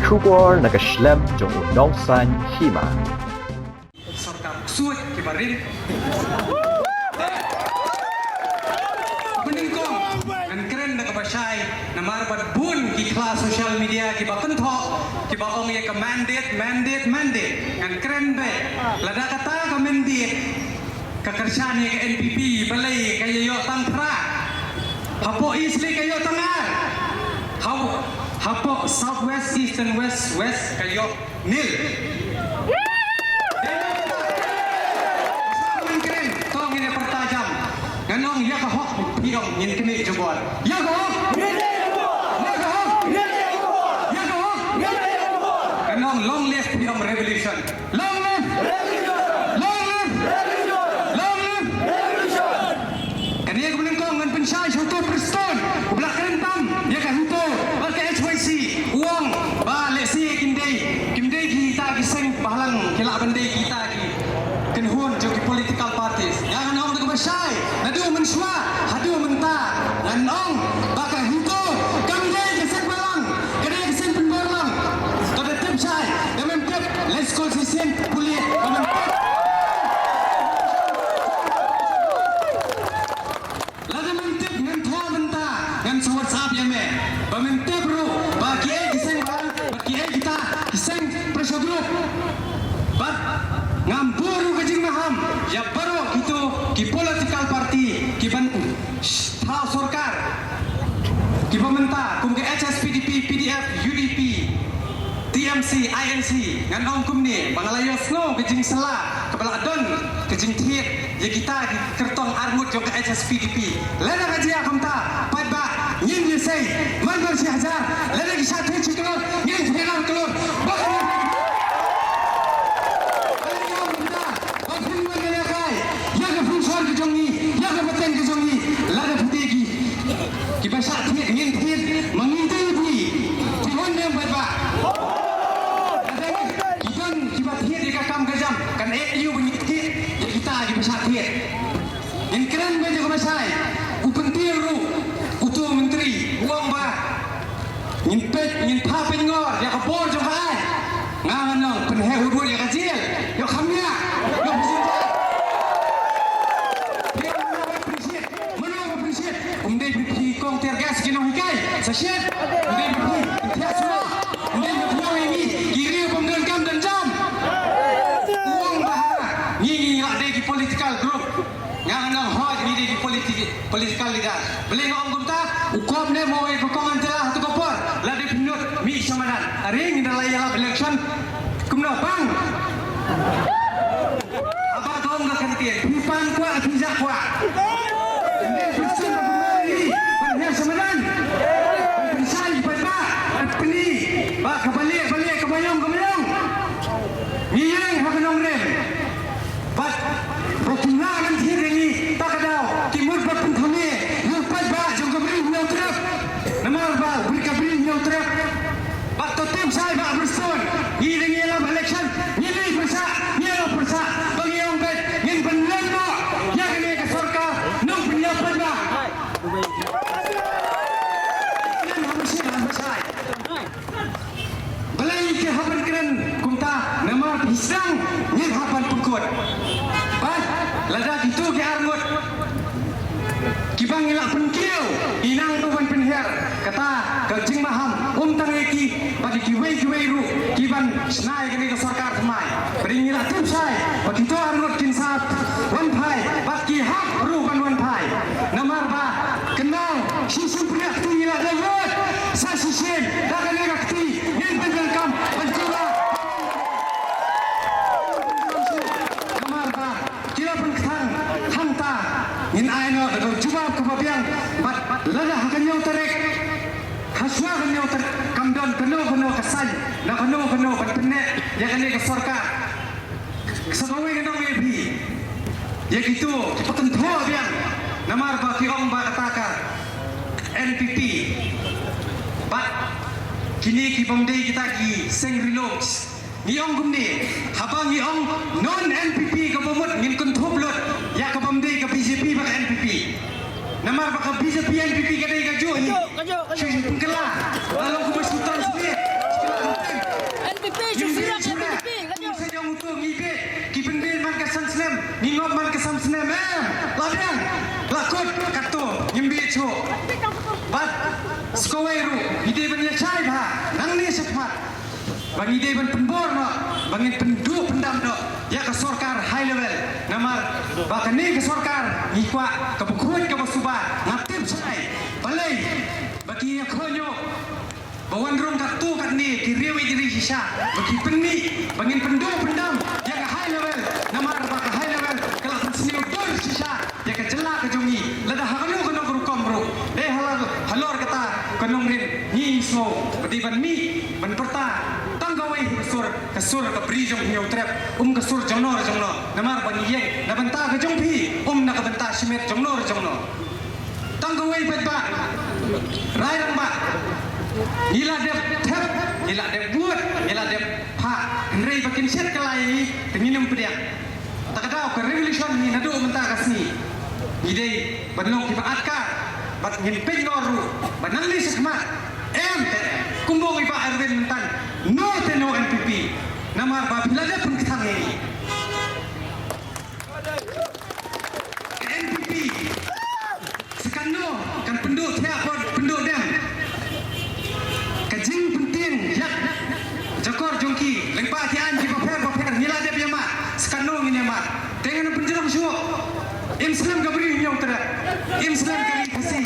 出国那个 Slam 中农山戏嘛。 Sorkap suit kibarin. Meningkong dan keren na kabasay na marbat bun ki kelas social media ki bakentok ki baong ye ke mandate dan keren be lada kata ka mandate ka kerjaan ye ke NPP balai kaya yo tangtra hapo isli kayo tangar hapo southwest east and west kayo nil. Ganong ya kahok piong yin kini jebol. Ya kahok. Ya kahok. Ya kahok. Ganong long live piong revolution. Long live. Long live. Long live. Kani aku menengkong ngan pensai satu Preston. Belah kerentam ya kan huto. Pakai HYC uang balik si kindai kita kiseng bahalang kelak bandai kita ki. Kenhun joki political parties. Jangan orang tu bersai. Nadu mensua, hadu mentah. Dan orang bakal hukum. Kami dia kesen balang. Kami kesen penbalang. Kada tip sai. Dalam tip. Let's call sesen kulit. Dalam tip. Lalu mentip dengan tua mentah. Dengan WhatsApp ya me. Mentip bro. Bagi kesen balang. Bagi kita kesen pressure group. Ngamburu kajing maham ya baru gitu ki political party ki ban thao sarkar ki pemerintah kum ke HSPDP PDF UDP TMC INC ngan ong kum ni bangalayo snow kajing sela kepala adon kajing thiet ya kita di kertong armut jo ke HSPDP lena kaji akamta padba nyin yesai man ber syahjar lena ki satu ciklo nyin fikran kelur Kibasa thiet ngin thiet mengintai pi tihon dem berba kiban kibat thiet di kakam gajam kan EU bengit thiet ya kita kibasa thiet yang keren bejo kebasai upentir ru utu menteri uang ba ngin pet ngin pa pengor ya kabor jo kai nganong penhe hurut ya kecil yo khamnya yo kong tergas kinong hikay sa shit hindi bukli tiyak semua hindi bukli ini kiri pemilihan kam dan jam uang bahara ngini ada di political group yang nang hoj ni di political leader beli ngom kumta ukom ne mau ekokongan telah tu kopor la de pinut mi samanan aring dalam yala election kumno bang apa kau enggak kentir pipan kuat pijak kuat ini bersih yang semenan pensai pada peni ba kebalik kebayong ngiyang hakanong rem bat protungan thir ni takadaw timur ba penthame lupat ba jong kabri nyau trap namar ba bri kabri nyau trap bat to tim sai ba berson ngiyang yelam election ngini persa bangiyong bet ngin penlen mo yang ni ke sarkar nong penyapat ba Belai ke hapan keren kumta nama pisang ni hapan pengkut. Bas lada gitu ke armut. Kibang ilak penkiu inang tuan penher kata kajing maham tang eki bagi kiwei ru kiban snai kini ke sarkar semai. Bering ilak tim sai bagi tu armut kinsat wan pai bagi hak ru ban wan pai. Namar ba kenal sisim priak tu ilak dawat sa sisim dakan ilak ti yin penjelkam pencura. Namar ba kira penkang hanta yin aino atau jubab kebabiang bat lada hakan nyau terek haswa kan nyau terek kamdon penuh kesan na penuh penek yang ini ke sarkar kesagawi kenong mebi ya gitu petentua biang namar ba kiong ba katakan NPP bat kini ki pemdai kita ki seng relax ngiong gumni habang ngiong non NPP ke pemut ngin kuntublot ya ke pemdai ke BJP ba NPP namar ba ke BJP NPP kadai ka jo ni kaju pengkelah dalam kumas hutan sini Senam Labian Lakut Katu Nyimbi Chu Bat Skowairu Ide ban ya chai bha nang ni sekmat bang ide ban penbor no bangin pendu pendam no ya ke sorkar high level namar bahkan ni ke sorkar ngikwa ke bukuan ke basuba ngatip sai balai bagi ya konyo bawan rong katu kat ni kiriwi diri sisa bagi penni bangin pendu pendam ya ke high level namar bahkan high level kelas seni dor sisa ya ke jelak ke jongi lada hakanu kono rukom bro halor kata kanong rin ni so pati ban mi ban perta tanggawai kasur ke brijong hiu trap kasur jongno namar ban yeng na banta ke jongpi na ke banta simet jongno tanggawai petba rai rang ba nila dep tep nila dep buat nila dep pa nrei bakin set kelai teminum pediak takadau ke revolution ni nadu menta kasni idei banlong kibaat ka bat ngin pengoru banali sekmat kumbong iba Erwin mentan no teno NPP namar babila dia pun ketang ini NPP sekano kan penduk tiapon penduk dem kajing penting yak jakor jongki lengpa tian ki paper nila dia piama sekano ini mat dengan penjerang syuk Islam kabri nyong tera Islam kali kasih